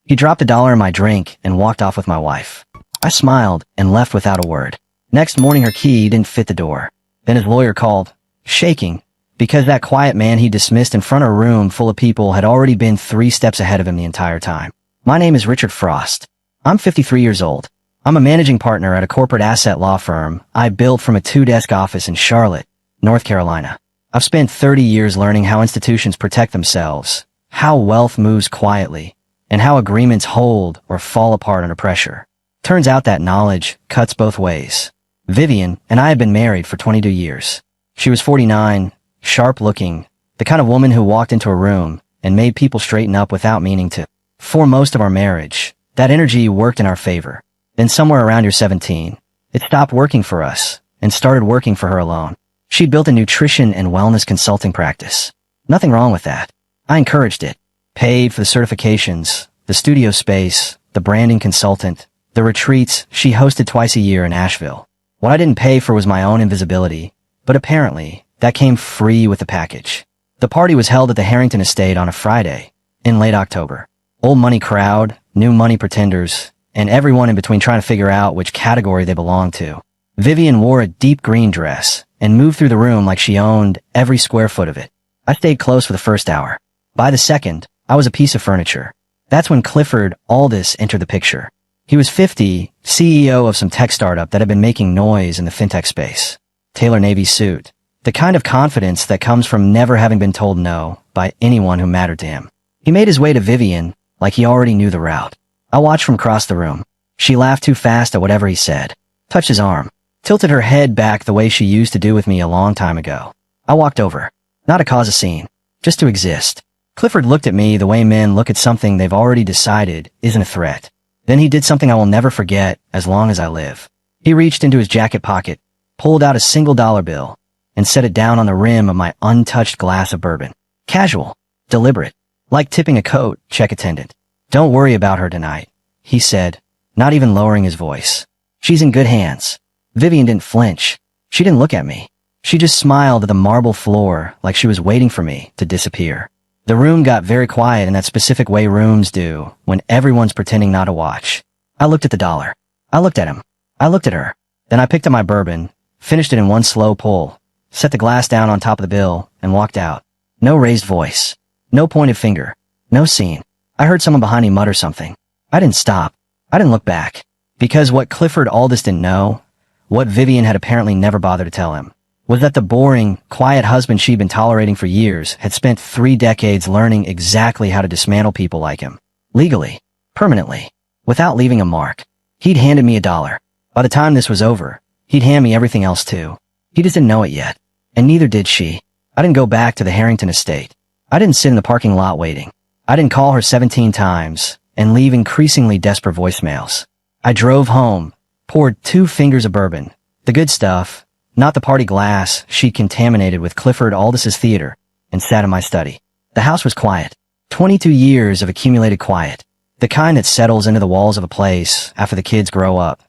He dropped $1 in my drink and walked off with my wife. I smiled and left without a word. Next morning her key didn't fit the door. Then his lawyer called, shaking, because that quiet man he dismissed in front of a room full of people had already been 3 steps ahead of him the entire time. My name is Richard Frost. I'm 53 years old. I'm a managing partner at a corporate asset law firm I built from a 2-desk office in Charlotte, North Carolina. I've spent 30 years learning how institutions protect themselves, how wealth moves quietly, and how agreements hold or fall apart under pressure. Turns out that knowledge cuts both ways. Vivian and I had been married for 22 years. She was 49, sharp-looking, the kind of woman who walked into a room and made people straighten up without meaning to. For most of our marriage, that energy worked in our favor. Then somewhere around year 17, it stopped working for us and started working for her alone. She built a nutrition and wellness consulting practice. Nothing wrong with that. I encouraged it. Paid for the certifications, the studio space, the branding consultant, the retreats she hosted twice a year in Asheville. What I didn't pay for was my own invisibility, but apparently, that came free with the package. The party was held at the Harrington estate on a Friday, in late October. Old money crowd, new money pretenders, and everyone in between trying to figure out which category they belonged to. Vivian wore a deep green dress and moved through the room like she owned every square foot of it. I stayed close for the first hour. By the second, I was a piece of furniture. That's when Clifford Aldous entered the picture. He was 50, CEO of some tech startup that had been making noise in the fintech space. Tailor navy suit. The kind of confidence that comes from never having been told no by anyone who mattered to him. He made his way to Vivian like he already knew the route. I watched from across the room. She laughed too fast at whatever he said, touched his arm, tilted her head back the way she used to do with me a long time ago. I walked over, not to cause a scene, just to exist. Clifford looked at me the way men look at something they've already decided isn't a threat. Then he did something I will never forget as long as I live. He reached into his jacket pocket, pulled out a single dollar bill, and set it down on the rim of my untouched glass of bourbon. Casual, deliberate, like tipping a coat check attendant. Don't worry about her tonight, he said, not even lowering his voice. She's in good hands. Vivian didn't flinch. She didn't look at me. She just smiled at the marble floor like she was waiting for me to disappear. The room got very quiet in that specific way rooms do when everyone's pretending not to watch. I looked at the dollar. I looked at him. I looked at her. Then I picked up my bourbon, finished it in one slow pull, set the glass down on top of the bill, and walked out. No raised voice. No pointed finger. No scene. I heard someone behind me mutter something. I didn't stop. I didn't look back. Because what Clifford Aldous didn't know, what Vivian had apparently never bothered to tell him, was that the boring, quiet husband she'd been tolerating for years had spent 3 decades learning exactly how to dismantle people like him. Legally. Permanently. Without leaving a mark. He'd handed me $1. By the time this was over, he'd hand me everything else too. He just didn't know it yet. And neither did she. I didn't go back to the Harrington estate. I didn't sit in the parking lot waiting. I didn't call her 17 times and leave increasingly desperate voicemails. I drove home, poured 2 fingers of bourbon, the good stuff, not the party glass she'd contaminated with Clifford Aldous's theater, and sat in my study. The house was quiet. 22 years of accumulated quiet. The kind that settles into the walls of a place after the kids grow up,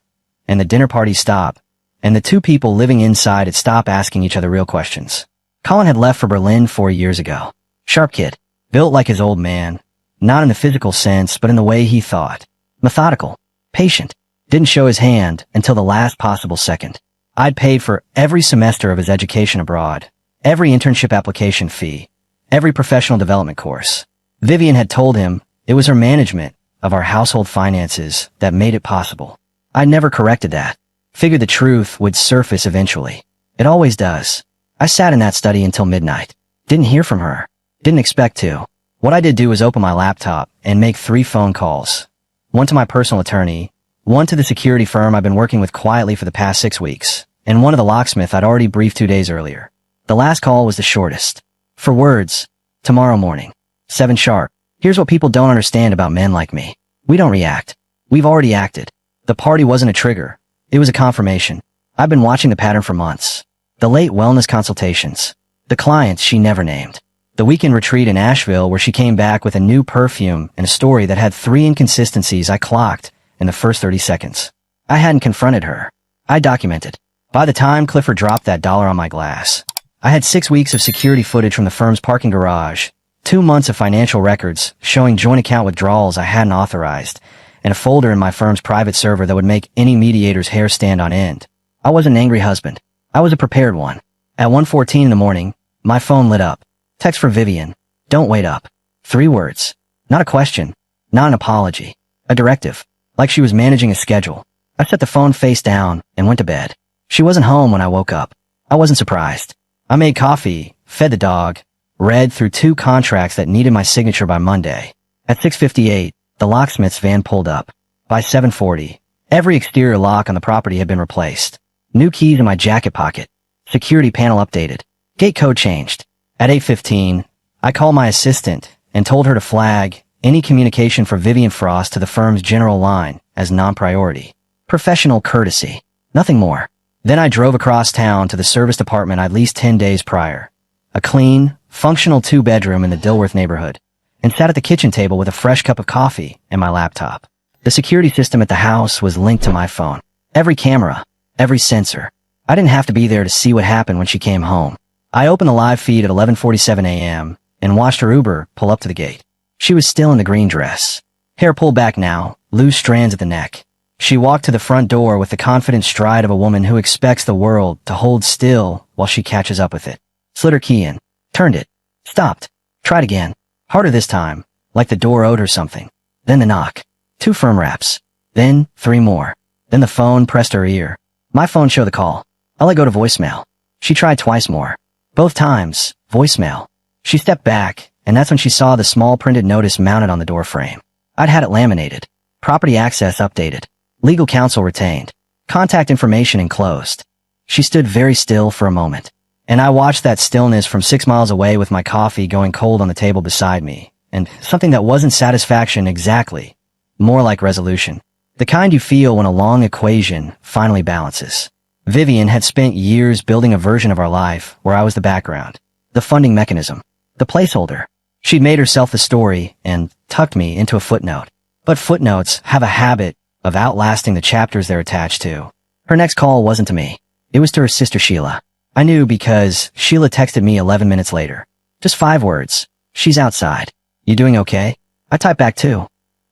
and the dinner parties stop, and the 2 people living inside it stop asking each other real questions. Colin had left for Berlin 4 years ago. Sharp kid. Built like his old man. Not in the physical sense, but in the way he thought. Methodical. Patient. Didn't show his hand until the last possible second. I'd paid for every semester of his education abroad, every internship application fee, every professional development course. Vivian had told him it was her management of our household finances that made it possible. I never corrected that. Figured the truth would surface eventually. It always does. I sat in that study until midnight. Didn't hear from her. Didn't expect to. What I did do was open my laptop and make 3 phone calls. One to my personal attorney, one to the security firm I've been working with quietly for the past 6 weeks, and one to the locksmith I'd already briefed 2 days earlier. The last call was the shortest. For words, tomorrow morning, 7 sharp. Here's what people don't understand about men like me. We don't react. We've already acted. The party wasn't a trigger. It was a confirmation. I've been watching the pattern for months. The late wellness consultations. The clients she never named. The weekend retreat in Asheville where she came back with a new perfume and a story that had 3 inconsistencies I clocked in the first 30 seconds. I hadn't confronted her. I documented. By the time Clifford dropped that $1 on my glass, I had 6 weeks of security footage from the firm's parking garage, 2 months of financial records showing joint account withdrawals I hadn't authorized, and a folder in my firm's private server that would make any mediator's hair stand on end. I was an angry husband. I was a prepared one. At 1:14 in the morning, my phone lit up. Text for Vivian. Don't wait up. 3 words. Not a question. Not an apology. A directive. Like she was managing a schedule. I set the phone face down and went to bed. She wasn't home when I woke up. I wasn't surprised. I made coffee, fed the dog, read through 2 contracts that needed my signature by Monday. At 6:58, the locksmith's van pulled up. By 7:40, every exterior lock on the property had been replaced. New keys in my jacket pocket. Security panel updated. Gate code changed. At 8:15, I called my assistant and told her to flag any communication for Vivian Frost to the firm's general line as non-priority. Professional courtesy. Nothing more. Then I drove across town to the service department I'd leased 10 days prior. A clean, functional 2-bedroom in the Dilworth neighborhood, and sat at the kitchen table with a fresh cup of coffee and my laptop. The security system at the house was linked to my phone. Every camera, every sensor. I didn't have to be there to see what happened when she came home. I opened the live feed at 11:47 a.m. and watched her Uber pull up to the gate. She was still in the green dress. Hair pulled back now, loose strands at the neck. She walked to the front door with the confident stride of a woman who expects the world to hold still while she catches up with it. Slid her key in. Turned it. Stopped. Tried again. Harder this time, like the door owed her something. Then the knock. 2 firm raps. Then 3 more. Then the phone pressed her ear. My phone showed the call. I let go to voicemail. She tried twice more. Both times, voicemail. She stepped back, and that's when she saw the small printed notice mounted on the door frame. I'd had it laminated. Property access updated. Legal counsel retained. Contact information enclosed. She stood very still for a moment, and I watched that stillness from 6 miles away with my coffee going cold on the table beside me, and something that wasn't satisfaction exactly, more like resolution. The kind you feel when a long equation finally balances. Vivian had spent years building a version of our life where I was the background, the funding mechanism, the placeholder. She'd made herself the story and tucked me into a footnote. But footnotes have a habit of outlasting the chapters they're attached to. Her next call wasn't to me. It was to her sister Sheila. I knew because Sheila texted me 11 minutes later. Just 5 words. She's outside. You doing okay? I typed back too.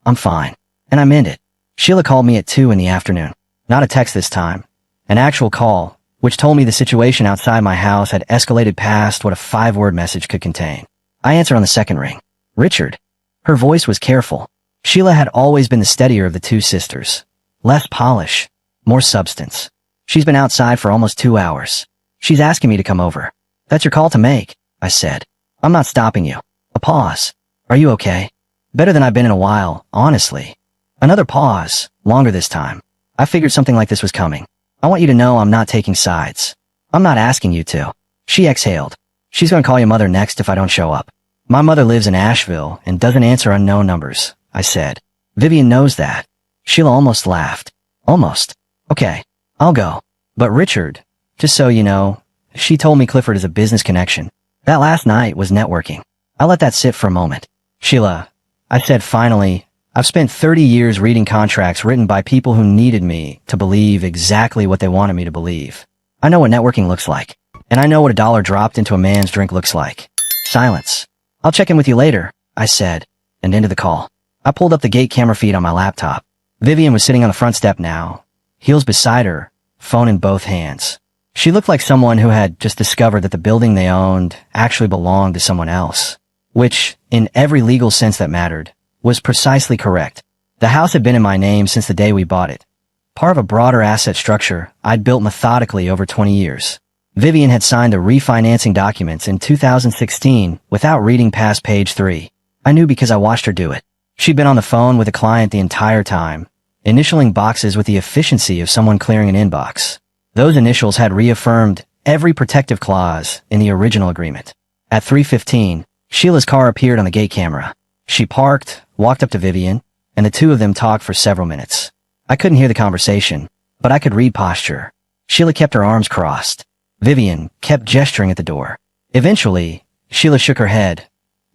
I'm fine. And I meant it. Sheila called me at 2 in the afternoon. Not a text this time. An actual call, which told me the situation outside my house had escalated past what a 5-word message could contain. I answered on the second ring. Richard. Her voice was careful. Sheila had always been the steadier of the 2 sisters. Less polish. More substance. She's been outside for almost 2 hours. She's asking me to come over. That's your call to make, I said. I'm not stopping you. A pause. Are you okay? Better than I've been in a while, honestly. Another pause, longer this time. I figured something like this was coming. I want you to know I'm not taking sides. I'm not asking you to. She exhaled. She's gonna call your mother next if I don't show up. My mother lives in Asheville and doesn't answer unknown numbers, I said. Vivian knows that. Sheila almost laughed. Almost. Okay, I'll go. But Richard, just so you know, she told me Clifford is a business connection. That last night was networking. I let that sit for a moment. Sheila, I said finally, I've spent 30 years reading contracts written by people who needed me to believe exactly what they wanted me to believe. I know what networking looks like. And I know what $1 dropped into a man's drink looks like. Silence. I'll check in with you later, I said, and ended the call. I pulled up the gate camera feed on my laptop. Vivian was sitting on the front step now, heels beside her, phone in both hands. She looked like someone who had just discovered that the building they owned actually belonged to someone else, which, in every legal sense that mattered, was precisely correct. The house had been in my name since the day we bought it, part of a broader asset structure I'd built methodically over 20 years. Vivian had signed the refinancing documents in 2016 without reading past page 3. I knew because I watched her do it. She'd been on the phone with a client the entire time, initialing boxes with the efficiency of someone clearing an inbox. Those initials had reaffirmed every protective clause in the original agreement. At 3:15, Sheila's car appeared on the gate camera. She parked, walked up to Vivian, and the 2 of them talked for several minutes. I couldn't hear the conversation, but I could read posture. Sheila kept her arms crossed. Vivian kept gesturing at the door. Eventually, Sheila shook her head,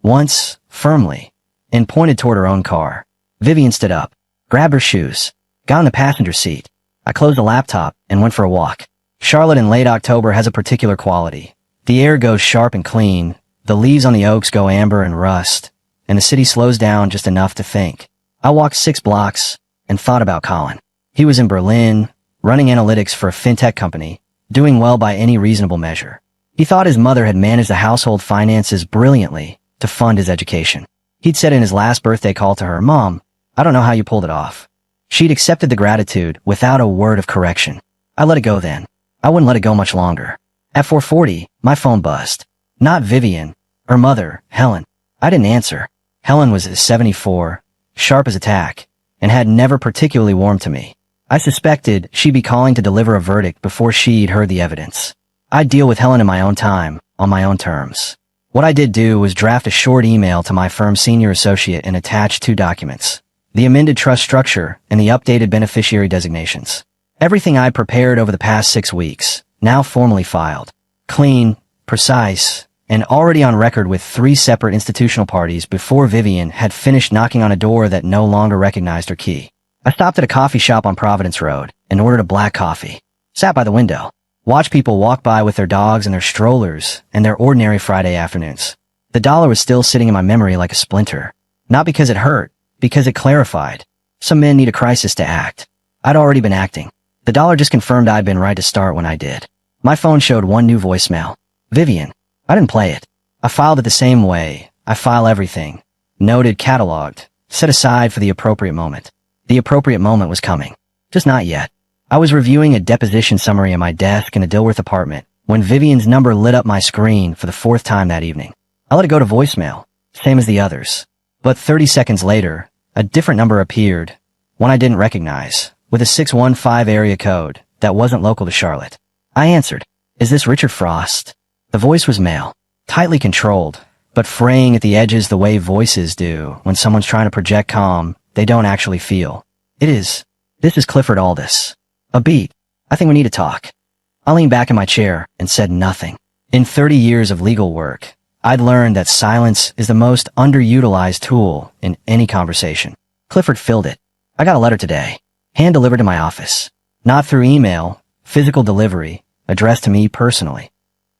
once, firmly, and pointed toward her own car. Vivian stood up, grabbed her shoes, got in the passenger seat. I closed the laptop and went for a walk. Charlotte in late October has a particular quality. The air goes sharp and clean, The leaves on the oaks go amber and rust, and the city slows down just enough to think. I walked 6 blocks and thought about Colin. He was in Berlin, running analytics for a fintech company, doing well by any reasonable measure. He thought his mother had managed the household finances brilliantly to fund his education. He'd said in his last birthday call to her, "Mom, I don't know how you pulled it off." She'd accepted the gratitude without a word of correction. I let it go then. I wouldn't let it go much longer. At 4:40, my phone buzzed. Not Vivian. Her mother, Helen. I didn't answer. Helen was 74, sharp as a tack, and had never particularly warmed to me. I suspected she'd be calling to deliver a verdict before she'd heard the evidence. I'd deal with Helen in my own time, on my own terms. What I did do was draft a short email to my firm's senior associate and attach 2 documents: the amended trust structure and the updated beneficiary designations. Everything I'd prepared over the past 6 weeks, now formally filed. Clean, precise, and already on record with 3 separate institutional parties before Vivian had finished knocking on a door that no longer recognized her key. I stopped at a coffee shop on Providence Road and ordered a black coffee. Sat by the window. Watched people walk by with their dogs and their strollers and their ordinary Friday afternoons. The dollar was still sitting in my memory like a splinter. Not because it hurt, because it clarified. Some men need a crisis to act. I'd already been acting. The dollar just confirmed I'd been right to start when I did. My phone showed 1 new voicemail. Vivian. I didn't play it. I filed it the same way. I file everything. Noted, cataloged, set aside for the appropriate moment. The appropriate moment was coming. Just not yet. I was reviewing a deposition summary at my desk in a Dilworth apartment when Vivian's number lit up my screen for the 4th time that evening. I let it go to voicemail, same as the others. But 30 seconds later, a different number appeared, one I didn't recognize, with a 615 area code that wasn't local to Charlotte. I answered. Is this Richard Frost? The voice was male, tightly controlled, but fraying at the edges the way voices do when someone's trying to project calm they don't actually feel. It is. This is Clifford Aldous. A beat. I think we need to talk. I leaned back in my chair and said nothing. In 30 years of legal work, I'd learned that silence is the most underutilized tool in any conversation. Clifford filled it. I got a letter today, hand-delivered to my office. Not through email, physical delivery, addressed to me personally.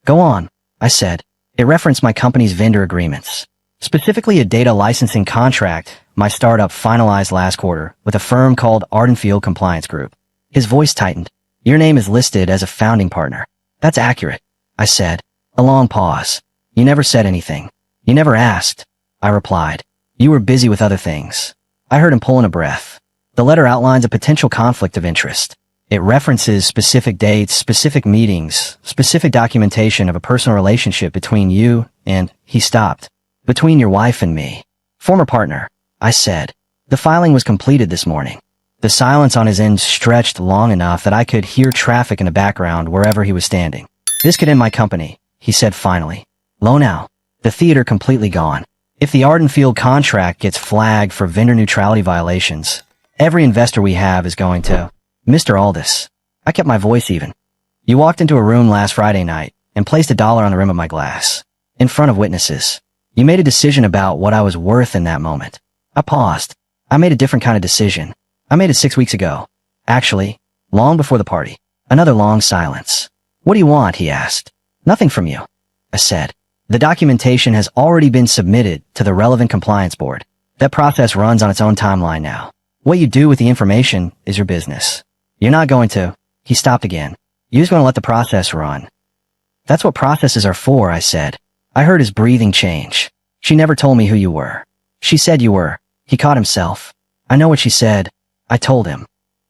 Go on, I said. It referenced my company's vendor agreements. Specifically a data licensing contract my startup finalized last quarter with a firm called Ardenfield Compliance Group. His voice tightened. Your name is listed as a founding partner. That's accurate, I said. A long pause. You never said anything. You never asked, I replied. You were busy with other things. I heard him pulling a breath. The letter outlines a potential conflict of interest. It references specific dates, specific meetings, specific documentation of a personal relationship between you and, he stopped, between your wife and me. Former partner, I said. The filing was completed this morning. The silence on his end stretched long enough that I could hear traffic in the background wherever he was standing. This could end my company, he said finally. Low now. The theater completely gone. If the Ardenfield contract gets flagged for vendor neutrality violations, every investor we have is going to... Mr. Aldous. I kept my voice even. You walked into a room last Friday night and placed $1 on the rim of my glass. In front of witnesses. You made a decision about what I was worth in that moment. I paused. I made a different kind of decision. I made it 6 weeks ago. Actually, long before the party. Another long silence. What do you want? He asked. Nothing from you, I said. The documentation has already been submitted to the relevant compliance board. That process runs on its own timeline now. What you do with the information is your business. You're not going to... He stopped again. You're just going to let the process run. That's what processes are for, I said. I heard his breathing change. She never told me who you were. She said you were. He caught himself. I know what she said. I told him.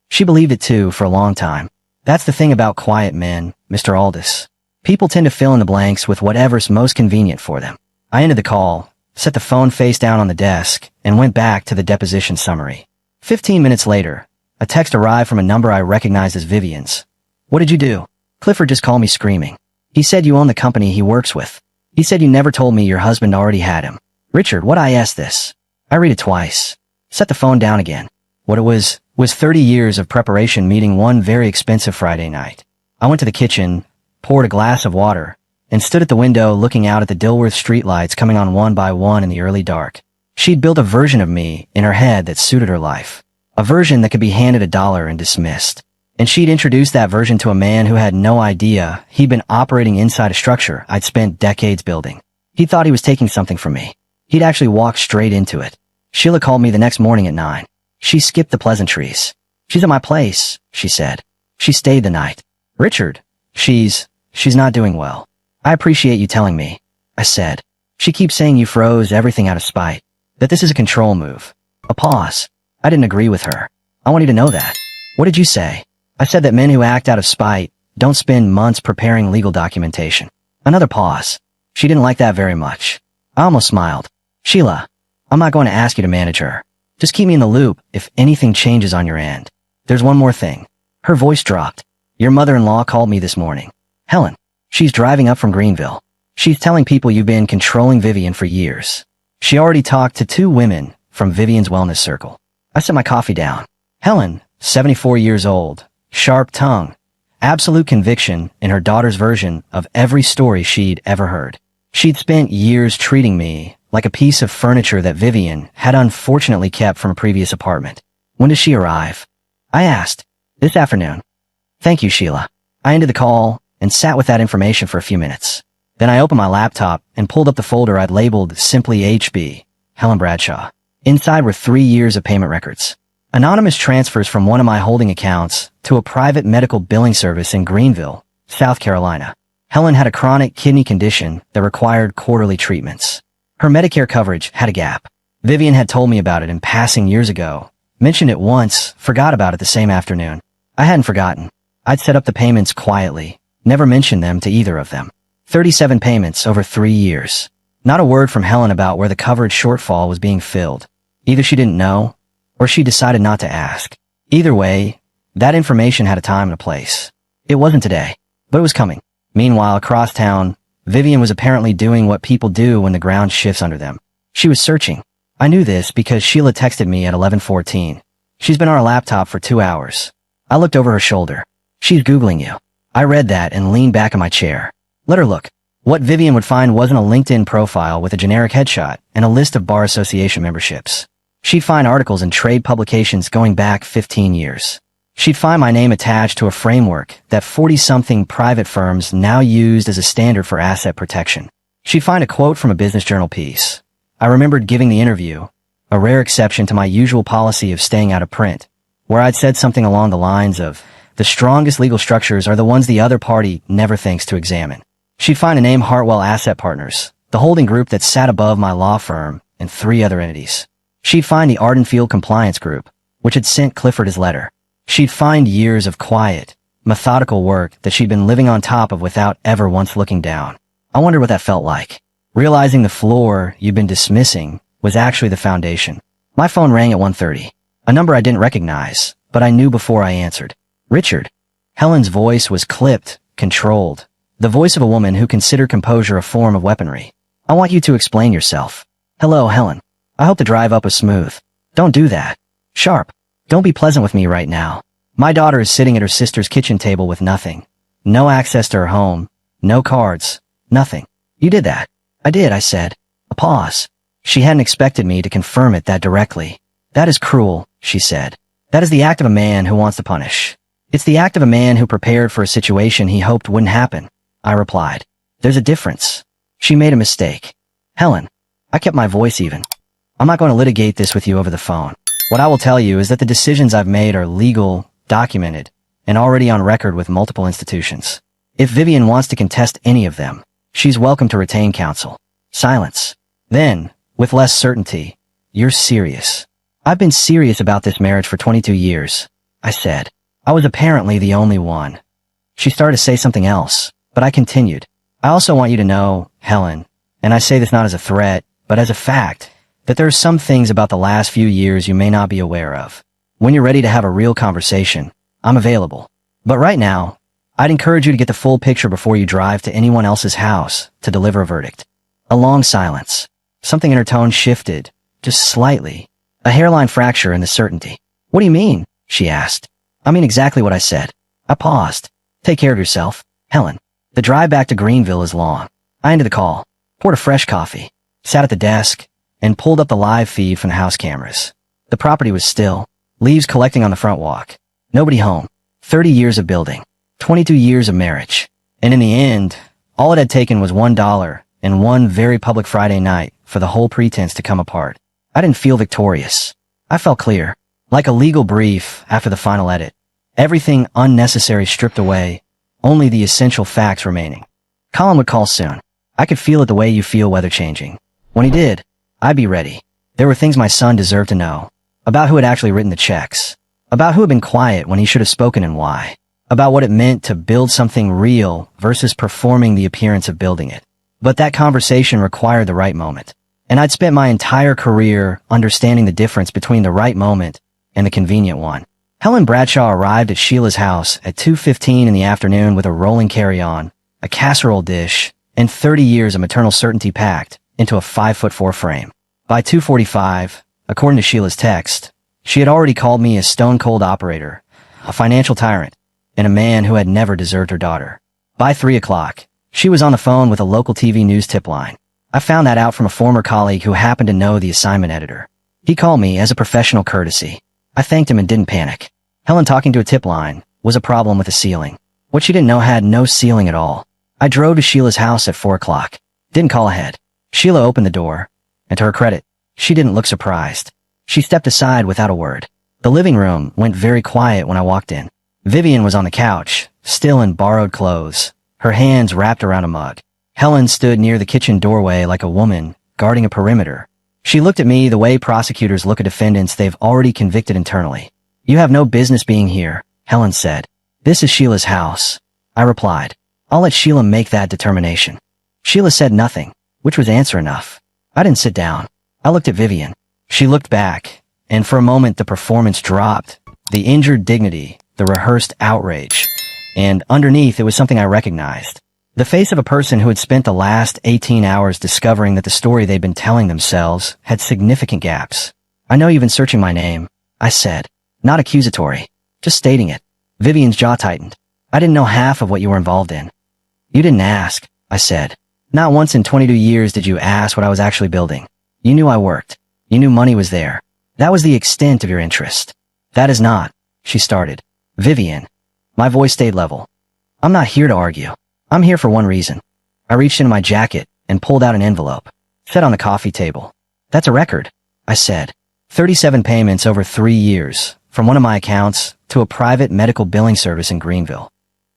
She believed it too for a long time. That's the thing about quiet men, Mr. Aldous. People tend to fill in the blanks with whatever's most convenient for them. I ended the call, set the phone face down on the desk, and went back to the deposition summary. 15 minutes later, a text arrived from a number I recognized as Vivian's. What did you do? Clifford just called me screaming. He said you own the company he works with. He said you never told me your husband already had him. Richard, what I asked this? I read it twice. Set the phone down again. What it was 30 years of preparation meeting one very expensive Friday night. I went to the kitchen, poured a glass of water, and stood at the window looking out at the Dilworth streetlights coming on one by one in the early dark. She'd built a version of me in her head that suited her life. A version that could be handed $1 and dismissed. And she'd introduced that version to a man who had no idea he'd been operating inside a structure I'd spent decades building. He thought he was taking something from me. He'd actually walked straight into it. Sheila called me the next morning at 9. She skipped the pleasantries. She's at my place, she said. She stayed the night. Richard, she's not doing well. I appreciate you telling me, I said. She keeps saying you froze everything out of spite, that this is a control move. A pause. I didn't agree with her. I want you to know that. What did you say? I said that men who act out of spite don't spend months preparing legal documentation. Another pause. She didn't like that very much. I almost smiled. Sheila, I'm not going to ask you to manage her. Just keep me in the loop if anything changes on your end. There's one more thing. Her voice dropped. Your mother-in-law called me this morning. Helen. She's driving up from Greenville. She's telling people you've been controlling Vivian for years. She already talked to 2 women from Vivian's wellness circle. I set my coffee down. Helen, 74 years old, sharp tongue, absolute conviction in her daughter's version of every story she'd ever heard. She'd spent years treating me like a piece of furniture that Vivian had unfortunately kept from a previous apartment. When does she arrive? I asked. This afternoon. Thank you, Sheila. I ended the call and sat with that information for a few minutes. Then I opened my laptop and pulled up the folder I'd labeled Simply HB, Helen Bradshaw. Inside were 3 years of payment records. Anonymous transfers from one of my holding accounts to a private medical billing service in Greenville, South Carolina. Helen had a chronic kidney condition that required quarterly treatments. Her Medicare coverage had a gap. Vivian had told me about it in passing years ago, mentioned it once, forgot about it the same afternoon. I hadn't forgotten. I'd set up the payments quietly, never mentioned them to either of them. 37 payments over 3 years. Not a word from Helen about where the coverage shortfall was being filled. Either she didn't know, or she decided not to ask. Either way, that information had a time and a place. It wasn't today, but it was coming. Meanwhile, across town, Vivian was apparently doing what people do when the ground shifts under them. She was searching. I knew this because Sheila texted me at 11:14. She's been on her laptop for 2 hours. I looked over her shoulder. She's Googling you. I read that and leaned back in my chair. Let her look. What Vivian would find wasn't a LinkedIn profile with a generic headshot and a list of bar association memberships. She'd find articles in trade publications going back 15 years. She'd find my name attached to a framework that 40-something private firms now used as a standard for asset protection. She'd find a quote from a business journal piece. I remembered giving the interview, a rare exception to my usual policy of staying out of print, where I'd said something along the lines of, the strongest legal structures are the ones the other party never thinks to examine. She'd find the name Hartwell Asset Partners, the holding group that sat above my law firm and 3 other entities. She'd find the Ardenfield Compliance Group, which had sent Clifford his letter. She'd find years of quiet, methodical work that she'd been living on top of without ever once looking down. I wondered what that felt like. Realizing the floor you'd been dismissing was actually the foundation. My phone rang at 1:30, a number I didn't recognize, but I knew before I answered. Richard. Helen's voice was clipped, controlled. The voice of a woman who considered composure a form of weaponry. I want you to explain yourself. Hello, Helen. I hope the drive up was smooth. Don't do that. Sharp. Don't be pleasant with me right now. My daughter is sitting at her sister's kitchen table with nothing. No access to her home. No cards. Nothing. You did that. I did, I said. A pause. She hadn't expected me to confirm it that directly. That is cruel, she said. That is the act of a man who wants to punish. It's the act of a man who prepared for a situation he hoped wouldn't happen, I replied. There's a difference. She made a mistake. Helen. I kept my voice even. I'm not going to litigate this with you over the phone. What I will tell you is that the decisions I've made are legal, documented, and already on record with multiple institutions. If Vivian wants to contest any of them, she's welcome to retain counsel. Silence. Then, with less certainty, you're serious. I've been serious about this marriage for 22 years, I said. I was apparently the only one. She started to say something else, but I continued. I also want you to know, Helen, and I say this not as a threat, but as a fact, that there are some things about the last few years you may not be aware of. When you're ready to have a real conversation, I'm available. But right now, I'd encourage you to get the full picture before you drive to anyone else's house to deliver a verdict. A long silence. Something in her tone shifted, just slightly. A hairline fracture in the certainty. What do you mean? She asked. I mean exactly what I said. I paused. Take care of yourself, Helen. The drive back to Greenville is long. I ended the call, poured a fresh coffee, sat at the desk, and pulled up the live feed from the house cameras. The property was still, leaves collecting on the front walk. Nobody home. 30 years of building. 22 years of marriage. And in the end, all it had taken was $1 and one very public Friday night for the whole pretense to come apart. I didn't feel victorious. I felt clear, like a legal brief after the final edit. Everything unnecessary stripped away, only the essential facts remaining. Colin would call soon. I could feel it the way you feel weather changing. When he did, I'd be ready. There were things my son deserved to know. About who had actually written the checks. About who had been quiet when he should have spoken and why. About what it meant to build something real versus performing the appearance of building it. But that conversation required the right moment. And I'd spent my entire career understanding the difference between the right moment and the convenient one. Helen Bradshaw arrived at Sheila's house at 2:15 in the afternoon with a rolling carry-on, a casserole dish, and 30 years of maternal certainty packed into a 5'4" frame. By 2:45, according to Sheila's text, she had already called me a stone-cold operator, a financial tyrant, and a man who had never deserved her daughter. By 3 o'clock, she was on the phone with a local TV news tip line. I found that out from a former colleague who happened to know the assignment editor. He called me as a professional courtesy. I thanked him and didn't panic. Helen talking to a tip line was a problem with the ceiling. What she didn't know had no ceiling at all. I drove to Sheila's house at 4 o'clock. Didn't call ahead. Sheila opened the door, and to her credit, she didn't look surprised. She stepped aside without a word. The living room went very quiet when I walked in. Vivian was on the couch, still in borrowed clothes, her hands wrapped around a mug. Helen stood near the kitchen doorway like a woman, guarding a perimeter. She looked at me the way prosecutors look at defendants they've already convicted internally. "You have no business being here," Helen said. "This is Sheila's house," I replied. "I'll let Sheila make that determination." Sheila said nothing, which was answer enough. I didn't sit down. I looked at Vivian. She looked back, and for a moment the performance dropped. The injured dignity, the rehearsed outrage, and underneath it was something I recognized. The face of a person who had spent the last 18 hours discovering that the story they'd been telling themselves had significant gaps. "I know you've been searching my name," I said. Not accusatory, just stating it. Vivian's jaw tightened. "I didn't know half of what you were involved in." "You didn't ask," I said. "Not once in 22 years did you ask what I was actually building. You knew I worked. You knew money was there. That was the extent of your interest." "That is not," she started. "Vivian." My voice stayed level. "I'm not here to argue. I'm here for one reason." I reached into my jacket and pulled out an envelope. Set on the coffee table. "That's a record," I said. 37 payments over 3 years, from one of my accounts to a private medical billing service in Greenville.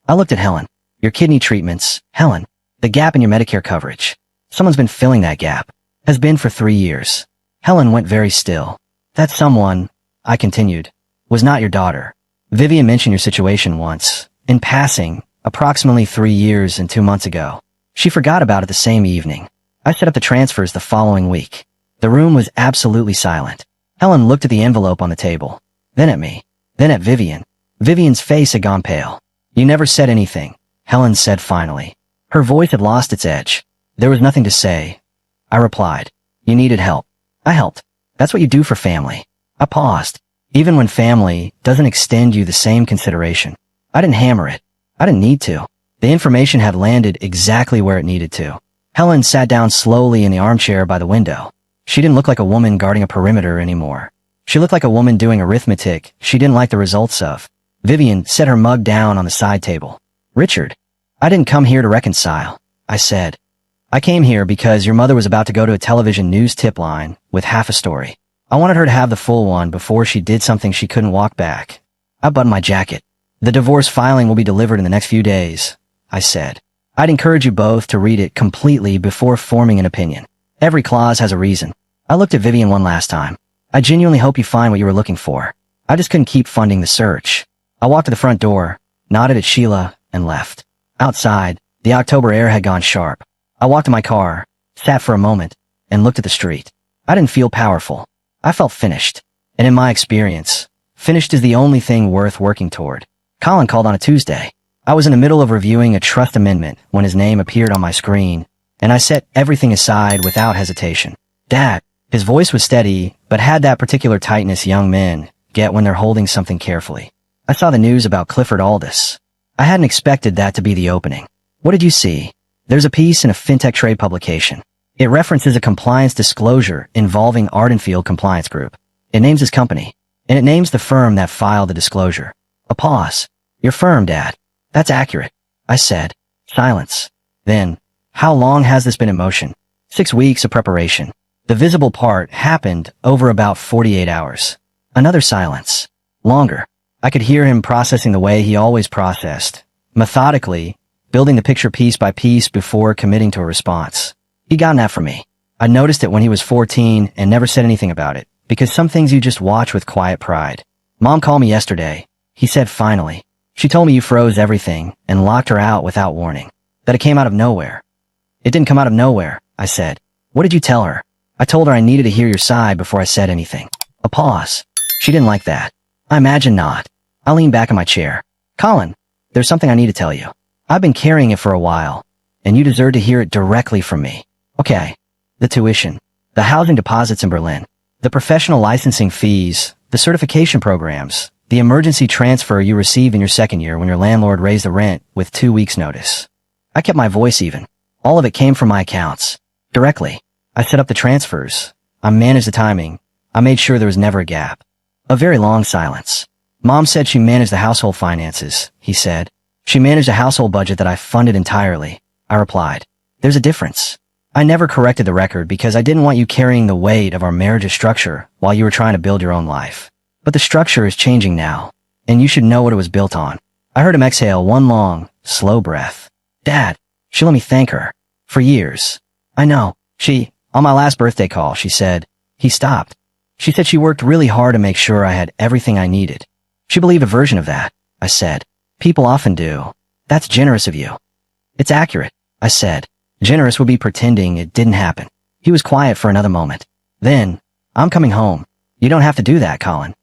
I looked at Helen. "Your kidney treatments, Helen. The gap in your Medicare coverage. Someone's been filling that gap. Has been for 3 years." Helen went very still. "That someone," I continued, "was not your daughter. Vivian mentioned your situation once, in passing, approximately 3 years and 2 months ago. She forgot about it the same evening. I set up the transfers the following week." The room was absolutely silent. Helen looked at the envelope on the table, then at me, then at Vivian. Vivian's face had gone pale. "You never said anything," Helen said finally. Her voice had lost its edge. "There was nothing to say," I replied. "You needed help. I helped. That's what you do for family." I paused. Even when family doesn't extend you the same consideration. I didn't hammer it. I didn't need to. The information had landed exactly where it needed to. Helen sat down slowly in the armchair by the window. She didn't look like a woman guarding a perimeter anymore. She looked like a woman doing arithmetic she didn't like the results of. Vivian set her mug down on the side table. "Richard, I didn't come here to reconcile," I said. "I came here because your mother was about to go to a television news tip line with half a story. I wanted her to have the full one before she did something she couldn't walk back." I buttoned my jacket. "The divorce filing will be delivered in the next few days," I said. "I'd encourage you both to read it completely before forming an opinion. Every clause has a reason." I looked at Vivian one last time. "I genuinely hope you find what you were looking for. I just couldn't keep funding the search." I walked to the front door, nodded at Sheila, and left. Outside, the October air had gone sharp. I walked to my car, sat for a moment, and looked at the street. I didn't feel powerful. I felt finished. And in my experience, finished is the only thing worth working toward. Colin called on a Tuesday. I was in the middle of reviewing a trust amendment when his name appeared on my screen, and I set everything aside without hesitation. "Dad." His voice was steady, but had that particular tightness young men get when they're holding something carefully. I saw the news about Clifford Aldous. I hadn't expected that to be the opening. "What did you see?" "There's a piece in a fintech trade publication. It references a compliance disclosure involving Ardenfield Compliance Group. It names his company, and it names the firm that filed the disclosure." A pause. "Your firm, Dad." "That's accurate," I said. Silence. Then, How long has this been in motion? 6 weeks of preparation. The visible part happened over about 48 hours. Another silence. Longer. I could hear him processing the way he always processed. Methodically, building the picture piece by piece before committing to a response. He'd gotten that from me. I noticed it when he was 14 and never said anything about it, because some things you just watch with quiet pride. Mom called me yesterday. He said finally. She told me you froze everything and locked her out without warning. That it came out of nowhere. It didn't come out of nowhere, I said. What did you tell her? I told her I needed to hear your side before I said anything. A pause. She didn't like that. I imagine not. I leaned back in my chair. Colin, there's something I need to tell you. I've been carrying it for a while, and you deserve to hear it directly from me. Okay. The tuition. The housing deposits in Berlin. The professional licensing fees. The certification programs. The emergency transfer you received in your second year when your landlord raised the rent with 2 weeks' notice. I kept my voice even. All of it came from my accounts. Directly. I set up the transfers. I managed the timing. I made sure there was never a gap. A very long silence. Mom said she managed the household finances, he said. She managed a household budget that I funded entirely. I replied. There's a difference. I never corrected the record because I didn't want you carrying the weight of our marriage's structure while you were trying to build your own life. But the structure is changing now, and you should know what it was built on. I heard him exhale one long, slow breath. Dad, she let me thank her. For years. I know. On my last birthday call, she said. He stopped. She said she worked really hard to make sure I had everything I needed. She believed a version of that, I said. People often do. That's generous of you. It's accurate, I said. Generous would be pretending it didn't happen. He was quiet for another moment. Then, I'm coming home. You don't have to do that, Colin.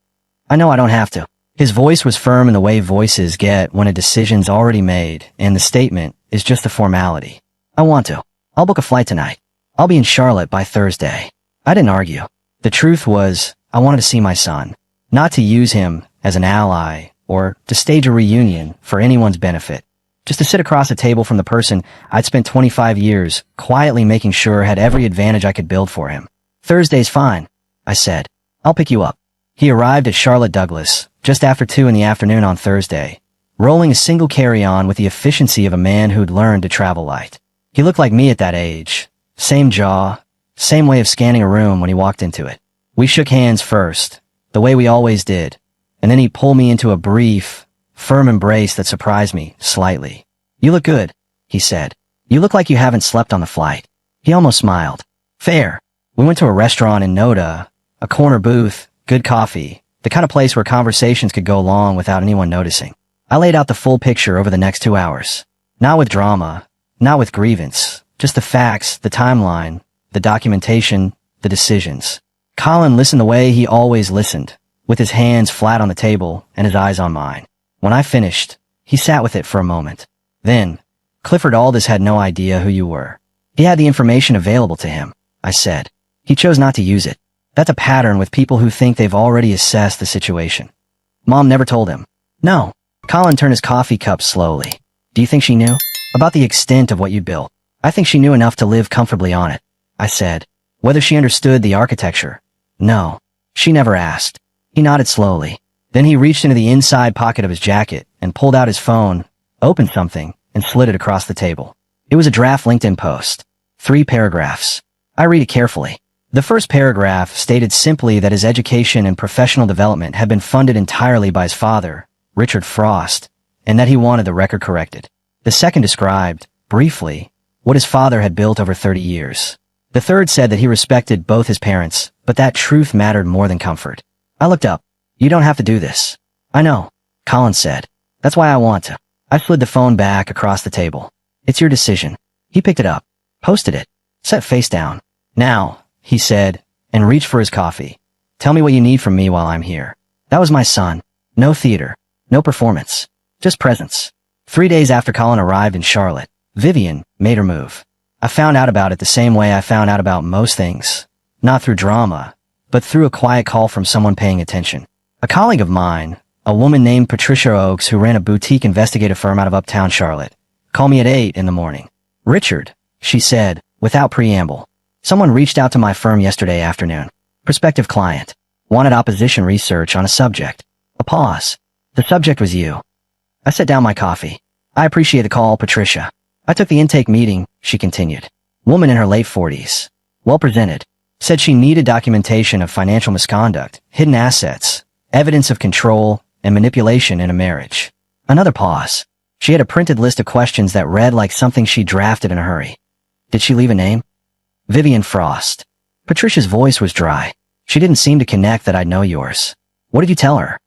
I know I don't have to. His voice was firm in the way voices get when a decision's already made, and the statement is just a formality. I want to. I'll book a flight tonight. I'll be in Charlotte by Thursday. I didn't argue. The truth was, I wanted to see my son. Not to use him as an ally, or to stage a reunion for anyone's benefit. Just to sit across a table from the person I'd spent 25 years quietly making sure had every advantage I could build for him. Thursday's fine, I said. I'll pick you up. He arrived at Charlotte Douglas just after 2 in the afternoon on Thursday, rolling a single carry-on with the efficiency of a man who'd learned to travel light. He looked like me at that age. Same jaw, same way of scanning a room when he walked into it. We shook hands first, the way we always did, and then he pulled me into a brief, firm embrace that surprised me slightly. You look good, he said. You look like you haven't slept on the flight. He almost smiled. Fair. We went to a restaurant in Noda, a corner booth, good coffee, the kind of place where conversations could go long without anyone noticing. I laid out the full picture over the next 2 hours. Not with drama, not with grievance, just the facts, the timeline, the documentation, the decisions. Colin listened the way he always listened, with his hands flat on the table and his eyes on mine. When I finished, he sat with it for a moment. Then, Clifford Aldous had no idea who you were. He had the information available to him, I said. He chose not to use it. That's a pattern with people who think they've already assessed the situation. Mom never told him. No. Colin turned his coffee cup slowly. Do you think she knew? About the extent of what you built. I think she knew enough to live comfortably on it, I said. Whether she understood the architecture? No. She never asked. He nodded slowly. Then he reached into the inside pocket of his jacket and pulled out his phone, opened something, and slid it across the table. It was a draft LinkedIn post. 3 paragraphs. I read it carefully. The first paragraph stated simply that his education and professional development had been funded entirely by his father, Richard Frost, and that he wanted the record corrected. The second described, briefly, what his father had built over 30 years. The third said that he respected both his parents, but that truth mattered more than comfort. I looked up. You don't have to do this. I know, Colin said. That's why I want to. I slid the phone back across the table. It's your decision. He picked it up, posted it, set face down. Now, he said, and reached for his coffee. Tell me what you need from me while I'm here. That was my son. No theater. No performance. Just presence. 3 days after Colin arrived in Charlotte, Vivian made her move. I found out about it the same way I found out about most things. Not through drama, but through a quiet call from someone paying attention. A colleague of mine, a woman named Patricia Oakes who ran a boutique investigative firm out of uptown Charlotte, called me at 8 in the morning. Richard, she said, without preamble. Someone reached out to my firm yesterday afternoon. Prospective client. Wanted opposition research on a subject. A pause. The subject was you. I set down my coffee. I appreciate the call, Patricia. I took the intake meeting, she continued. Woman in her late 40s. Well presented. Said she needed documentation of financial misconduct, hidden assets, evidence of control, and manipulation in a marriage. Another pause. She had a printed list of questions that read like something she drafted in a hurry. Did she leave a name? Vivian Frost. Patricia's voice was dry. She didn't seem to connect that I'd know yours. What did you tell her?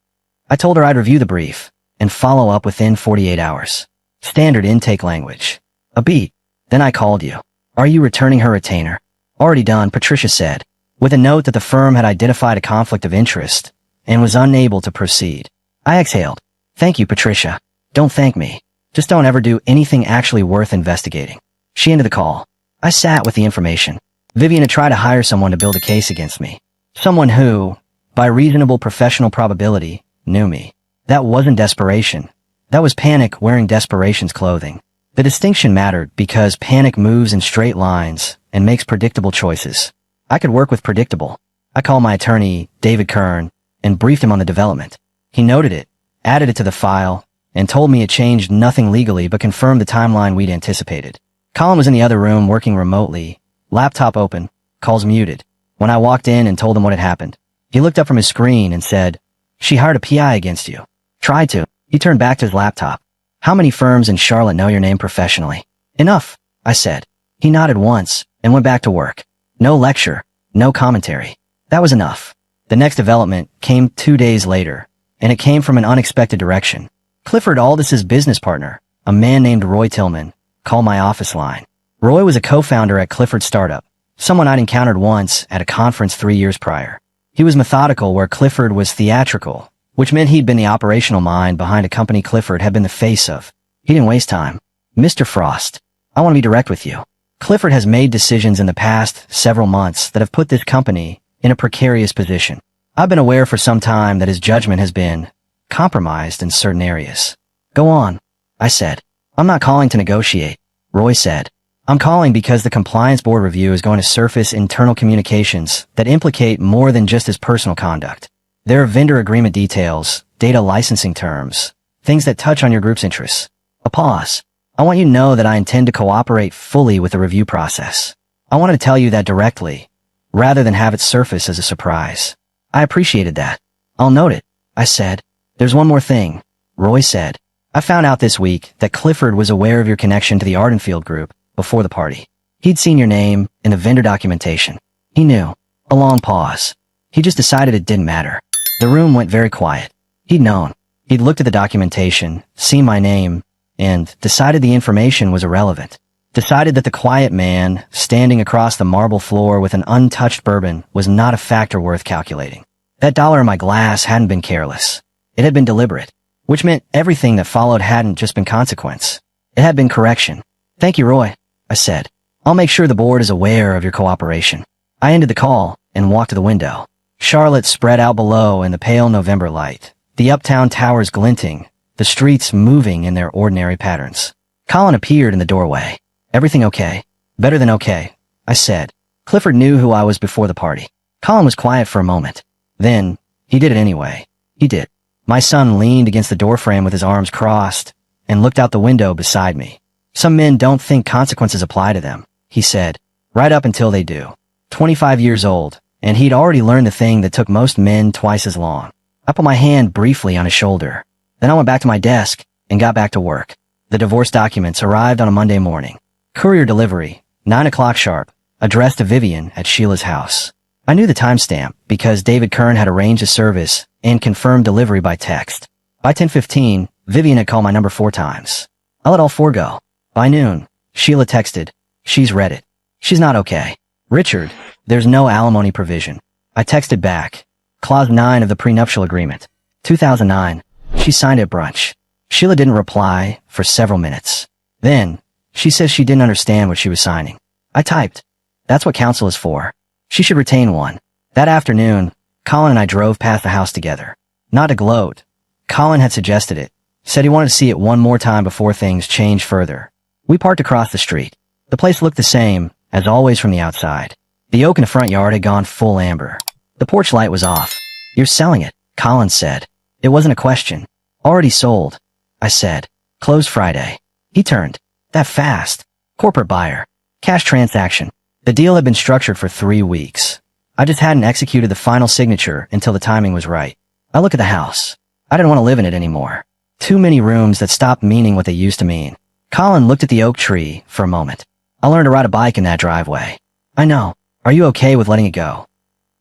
I told her I'd review the brief and follow up within 48 hours. Standard intake language. A beat. Then I called you. Are you returning her retainer? Already done, Patricia said, with a note that the firm had identified a conflict of interest and was unable to proceed. I exhaled. Thank you, Patricia. Don't thank me. Just don't ever do anything actually worth investigating. She ended the call. I sat with the information. Vivian had tried to hire someone to build a case against me. Someone who, by reasonable professional probability, knew me. That wasn't desperation. That was panic wearing desperation's clothing. The distinction mattered because panic moves in straight lines and makes predictable choices. I could work with predictable. I called my attorney, David Kern, and briefed him on the development. He noted it, added it to the file, and told me it changed nothing legally but confirmed the timeline we'd anticipated. Colin was in the other room working remotely, laptop open, calls muted. When I walked in and told him what had happened, he looked up from his screen and said, "She hired a PI against you." Tried to. He turned back to his laptop. "How many firms in Charlotte know your name professionally?" "Enough," I said. He nodded once and went back to work. No lecture, no commentary. That was enough. The next development came 2 days later, and it came from an unexpected direction. Clifford Aldis's business partner, a man named Roy Tillman, called my office line. Roy was a co-founder at Clifford's startup, someone I'd encountered once at a conference 3 years prior. He was methodical where Clifford was theatrical, which meant he'd been the operational mind behind a company Clifford had been the face of. He didn't waste time. "Mr. Frost, I want to be direct with you. Clifford has made decisions in the past several months that have put this company in a precarious position. I've been aware for some time that his judgment has been compromised in certain areas." "Go on," I said. "I'm not calling to negotiate," Roy said. "I'm calling because the compliance board review is going to surface internal communications that implicate more than just his personal conduct. There are vendor agreement details, data licensing terms, things that touch on your group's interests." A pause. "I want you to know that I intend to cooperate fully with the review process. I wanted to tell you that directly, rather than have it surface as a surprise." I appreciated that. "I'll note it," I said. "There's one more thing," Roy said. "I found out this week that Clifford was aware of your connection to the Ardenfield group before the party. He'd seen your name in the vendor documentation. He knew." A long pause. "He just decided it didn't matter." The room went very quiet. He'd known. He'd looked at the documentation, seen my name, and decided the information was irrelevant. Decided that the quiet man, standing across the marble floor with an untouched bourbon, was not a factor worth calculating. That dollar in my glass hadn't been careless. It had been deliberate, which meant everything that followed hadn't just been consequence. It had been correction. "Thank you, Roy," I said. "I'll make sure the board is aware of your cooperation." I ended the call and walked to the window. Charlotte spread out below in the pale November light, the uptown towers glinting, the streets moving in their ordinary patterns. Colin appeared in the doorway. "Everything okay?" "Better than okay," I said. Clifford knew who I was before the party. Colin was quiet for a moment. Then, he did it anyway. He did. My son leaned against the doorframe with his arms crossed and looked out the window beside me. "Some men don't think consequences apply to them," he said, "right up until they do." 25 years old, and he'd already learned the thing that took most men twice as long. I put my hand briefly on his shoulder. Then I went back to my desk and got back to work. The divorce documents arrived on a Monday morning. Courier delivery, 9 o'clock sharp, addressed to Vivian at Sheila's house. I knew the timestamp because David Kern had arranged a service and confirmed delivery by text. By 10:15, Vivian had called my number 4 times. I let all 4 go. By noon, Sheila texted, "She's read it. She's not okay. Richard, there's no alimony provision." I texted back, Clause 9 of the prenuptial agreement. 2009. She signed at brunch. Sheila didn't reply for several minutes. Then, she says she didn't understand what she was signing. I typed, "That's what counsel is for. She should retain one." That afternoon, Colin and I drove past the house together. Not to gloat. Colin had suggested it, said he wanted to see it one more time before things changed further. We parked across the street. The place looked the same, as always from the outside. The oak in the front yard had gone full amber. The porch light was off. "You're selling it," Colin said. It wasn't a question. "Already sold," I said. "Closed Friday." He turned. That fast. Corporate buyer. Cash transaction. The deal had been structured for 3 weeks. I just hadn't executed the final signature until the timing was right. I look at the house. I didn't want to live in it anymore. Too many rooms that stopped meaning what they used to mean. Colin looked at the oak tree for a moment. I learned to ride a bike in that driveway. I know. Are you okay with letting it go?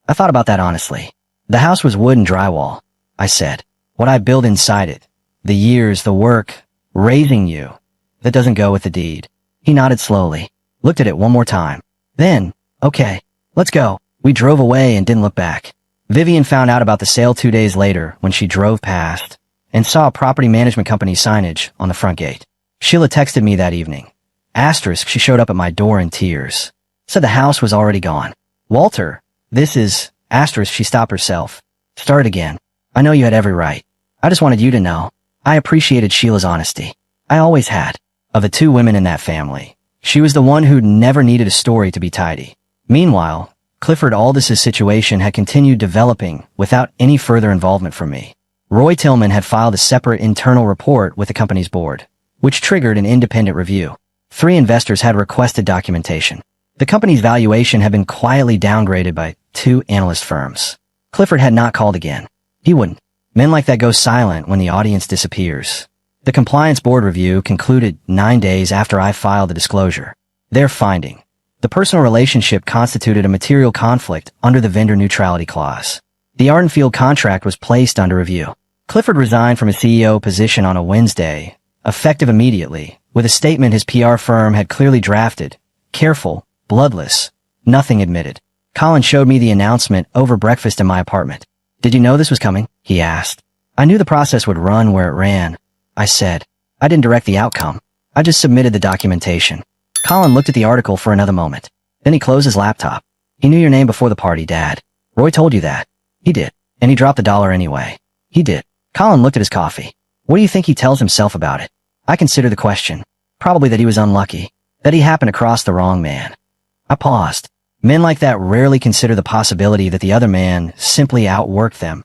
I thought about that honestly. The house was wood and drywall, I said. What I built inside it. The years, the work, raising you. That doesn't go with the deed. He nodded slowly, looked at it one more time. Then, okay, let's go. We drove away and didn't look back. Vivian found out about the sale 2 days later when she drove past and saw a property management company signage on the front gate. Sheila texted me that evening. Asterisk, she showed up at my door in tears. Said the house was already gone. Walter, this is, asterisk, she stopped herself. Start again. I know you had every right. I just wanted you to know. I appreciated Sheila's honesty. I always had. Of the 2 women in that family, she was the one who never needed a story to be tidy. Meanwhile, Clifford Aldis's situation had continued developing without any further involvement from me. Roy Tillman had filed a separate internal report with the company's board, which triggered an independent review. 3 investors had requested documentation. The company's valuation had been quietly downgraded by 2 analyst firms. Clifford had not called again. He wouldn't. Men like that go silent when the audience disappears. The compliance board review concluded 9 days after I filed the disclosure. Their finding. The personal relationship constituted a material conflict under the vendor neutrality clause. The Ardenfield contract was placed under review. Clifford resigned from his CEO position on a Wednesday, effective immediately, with a statement his PR firm had clearly drafted. Careful, bloodless, nothing admitted. Colin showed me the announcement over breakfast in my apartment. Did you know this was coming? He asked. I knew the process would run where it ran. I said. I didn't direct the outcome. I just submitted the documentation. Colin looked at the article for another moment. Then he closed his laptop. He knew your name before the party, Dad. Roy told you that. He did. And he dropped $1 anyway. He did. Colin looked at his coffee. What do you think he tells himself about it? I considered the question. Probably that he was unlucky. That he happened across the wrong man. I paused. Men like that rarely consider the possibility that the other man simply outworked them.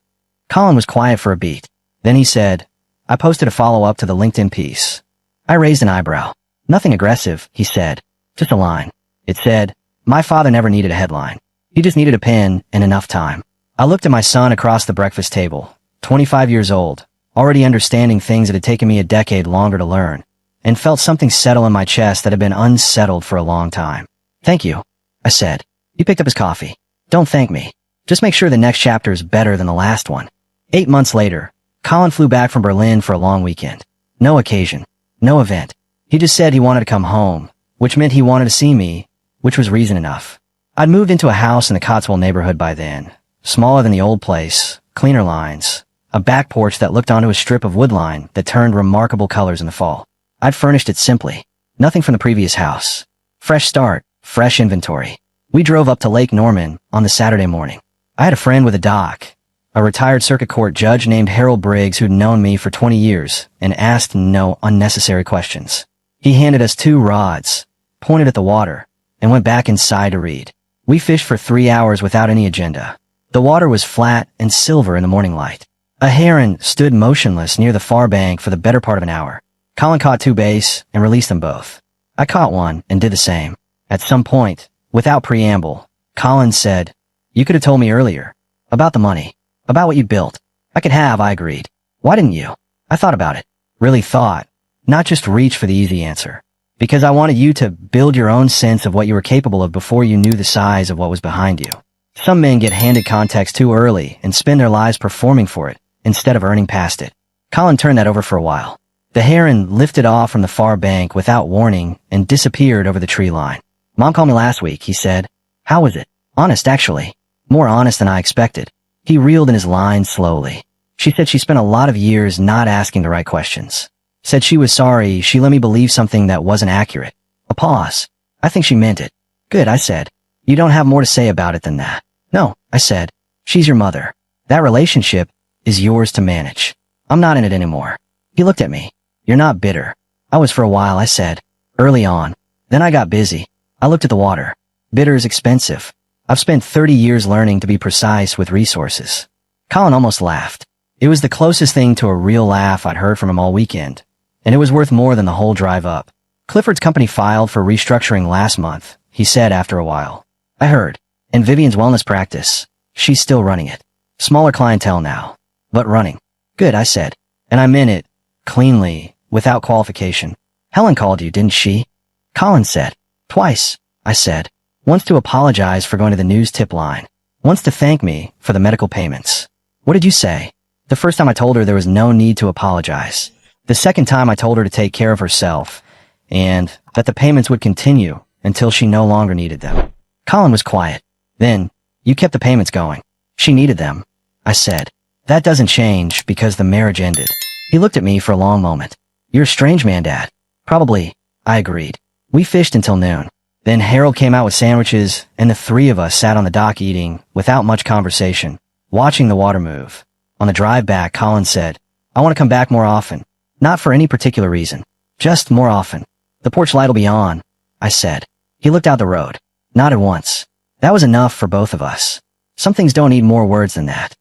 Colin was quiet for a beat. Then he said, I posted a follow-up to the LinkedIn piece. I raised an eyebrow. Nothing aggressive, he said. Just a line. It said, my father never needed a headline. He just needed a pen and enough time. I looked at my son across the breakfast table, 25 years old, already understanding things that had taken me a decade longer to learn, and felt something settle in my chest that had been unsettled for a long time. Thank you, I said. He picked up his coffee. Don't thank me. Just make sure the next chapter is better than the last one. 8 months later, Colin flew back from Berlin for a long weekend. No occasion. No event. He just said he wanted to come home, which meant he wanted to see me, which was reason enough. I'd moved into a house in the Cotswold neighborhood by then, smaller than the old place, cleaner lines, a back porch that looked onto a strip of woodline that turned remarkable colors in the fall. I'd furnished it simply. Nothing from the previous house. Fresh start, fresh inventory. We drove up to Lake Norman on the Saturday morning. I had a friend with a dock, a retired circuit court judge named Harold Briggs who'd known me for 20 years and asked no unnecessary questions. He handed us 2 rods, pointed at the water, and went back inside to read. We fished for 3 hours without any agenda. The water was flat and silver in the morning light. A heron stood motionless near the far bank for the better part of an hour. Colin caught 2 bass and released them both. I caught one and did the same. At some point, without preamble, Colin said, you could have told me earlier. About the money. About what you built. I could have, I agreed. Why didn't you? I thought about it. Really thought. Not just reach for the easy answer. Because I wanted you to build your own sense of what you were capable of before you knew the size of what was behind you. Some men get handed context too early and spend their lives performing for it, instead of earning past it. Colin turned that over for a while. The heron lifted off from the far bank without warning and disappeared over the tree line. Mom called me last week, he said. How was it? Honest, actually. More honest than I expected. He reeled in his line slowly. She said she spent a lot of years not asking the right questions. Said she was sorry she let me believe something that wasn't accurate. A pause. I think she meant it. Good, I said. You don't have more to say about it than that. No, I said. She's your mother. That relationship is yours to manage. I'm not in it anymore. He looked at me. You're not bitter. I was for a while, I said. Early on. Then I got busy. I looked at the water. Bitter is expensive. I've spent 30 years learning to be precise with resources. Colin almost laughed. It was the closest thing to a real laugh I'd heard from him all weekend, and it was worth more than the whole drive up. Clifford's company filed for restructuring last month, he said after a while. I heard. And Vivian's wellness practice. She's still running it. Smaller clientele now. But running. Good, I said. And I meant it. Cleanly. Without qualification. Helen called you, didn't she? Colin said. Twice, I said. Once to apologize for going to the news tip line. Once to thank me for the medical payments. What did you say? The first time I told her there was no need to apologize. The second time I told her to take care of herself, and that the payments would continue until she no longer needed them. Colin was quiet. Then, you kept the payments going. She needed them, I said. That doesn't change because the marriage ended. He looked at me for a long moment. You're a strange man, Dad. Probably, I agreed. We fished until noon. Then Harold came out with sandwiches, and the three of us sat on the dock eating, without much conversation, watching the water move. On the drive back, Colin said, I want to come back more often. Not for any particular reason. Just more often. The porch light will be on, I said. He looked out the road. Nodded once. That was enough for both of us. Some things don't need more words than that.